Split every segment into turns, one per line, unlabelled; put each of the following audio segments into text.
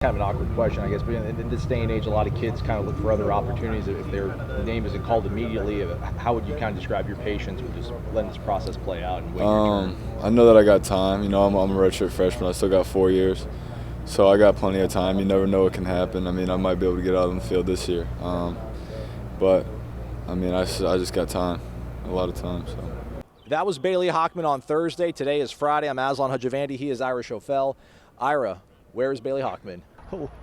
Kind of an awkward question, I guess, but in this day and age, a lot of kids kind of look for other opportunities. If their name isn't called immediately, how would you kind of describe your patience with just letting this process play out and waiting your turn?
I know that I got time. I'm a redshirt freshman. I still got 4 years, so I got plenty of time. You never know what can happen. I might be able to get out on the field this year, but I just got time, a lot of time. So.
That was Bailey Hockman on Thursday. Today is Friday. I'm Aslan Hajavandi. He is Ira Schofel. Ira, where is Bailey Hockman?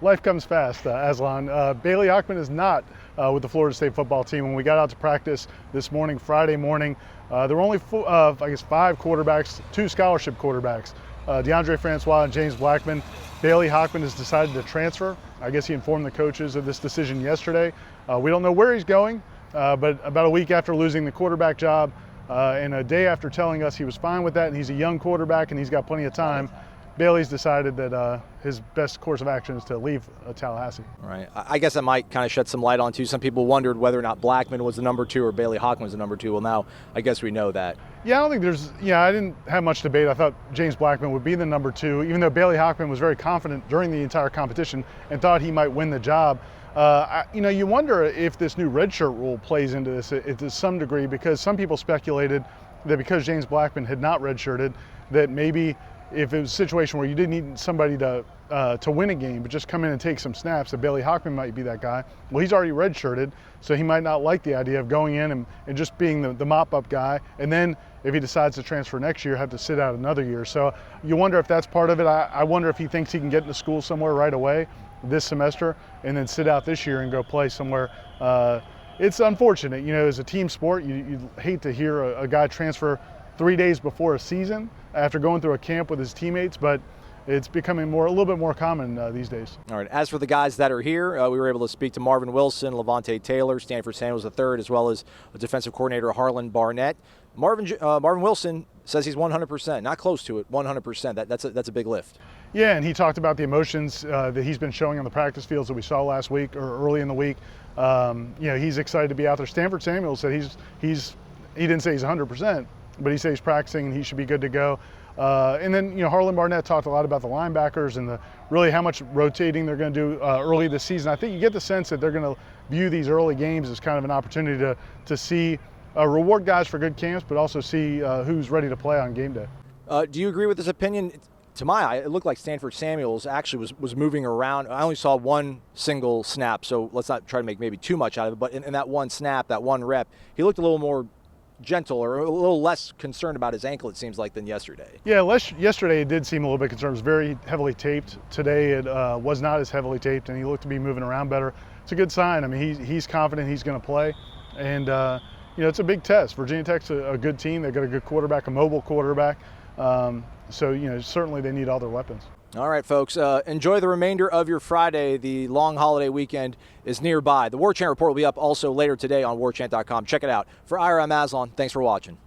Life comes fast, Aslan. Bailey Hockman is not with the Florida State football team. When we got out to practice this morning, Friday morning, there were only 5 quarterbacks, 2 scholarship quarterbacks, DeAndre Francois and James Blackman. Bailey Hockman has decided to transfer. I guess he informed the coaches of this decision yesterday. We don't know where he's going, but about a week after losing the quarterback job and a day after telling us he was fine with that and he's a young quarterback and he's got plenty of time, Bailey's decided that his best course of action is to leave Tallahassee.
All right. I guess that might kind of shed some light on, too. Some people wondered whether or not Blackman was the number 2 or Bailey Hockman was the number 2. Well, now I guess we know that.
Yeah, I don't think I didn't have much debate. I thought James Blackman would be the number 2, even though Bailey Hockman was very confident during the entire competition and thought he might win the job. You wonder if this new redshirt rule plays into this to some degree, because some people speculated that because James Blackman had not redshirted, that maybe if it was a situation where you didn't need somebody to win a game, but just come in and take some snaps, that Bailey Hockman might be that guy. Well, he's already redshirted, so he might not like the idea of going in and just being the mop-up guy. And then if he decides to transfer next year, have to sit out another year. So you wonder if that's part of it. I wonder if he thinks he can get into school somewhere right away this semester and then sit out this year and go play somewhere. It's unfortunate. As a team sport, you hate to hear a guy transfer 3 days before a season after going through a camp with his teammates, but it's becoming a little bit more common these days.
All right. As for the guys that are here, we were able to speak to Marvin Wilson, Levante Taylor, Stanford Samuels III, as well as defensive coordinator Harlan Barnett. Marvin Wilson says he's 100%, not close to it, 100%. That's a big lift.
Yeah, and he talked about the emotions that he's been showing on the practice fields that we saw last week or early in the week. He's excited to be out there. Stanford Samuels said he didn't say he's 100%, but he says he's practicing and he should be good to go. And then Harlan Barnett talked a lot about the linebackers and really how much rotating they're going to do early this season. I think you get the sense that they're going to view these early games as kind of an opportunity to see reward guys for good camps, but also see who's ready to play on game day.
Do you agree with this opinion? To my eye, it looked like Stanford Samuels actually was moving around. I only saw one single snap, so let's not try to make maybe too much out of it. But in that one snap, that one rep, he looked a little more gentle or a little less concerned about his ankle, it seems like, than yesterday.
Yeah, yesterday it did seem a little bit concerned. It was very heavily taped. Today it was not as heavily taped, and he looked to be moving around better. It's a good sign. He's confident he's going to play, and it's a big test. Virginia Tech's a good team. They've got a good quarterback, a mobile quarterback. So certainly they need all their weapons.
All right, folks, enjoy the remainder of your Friday. The long holiday weekend is nearby. The Warchant Report will be up also later today on warchant.com. Check it out. For Ira, I'm Aslan. Thanks for watching.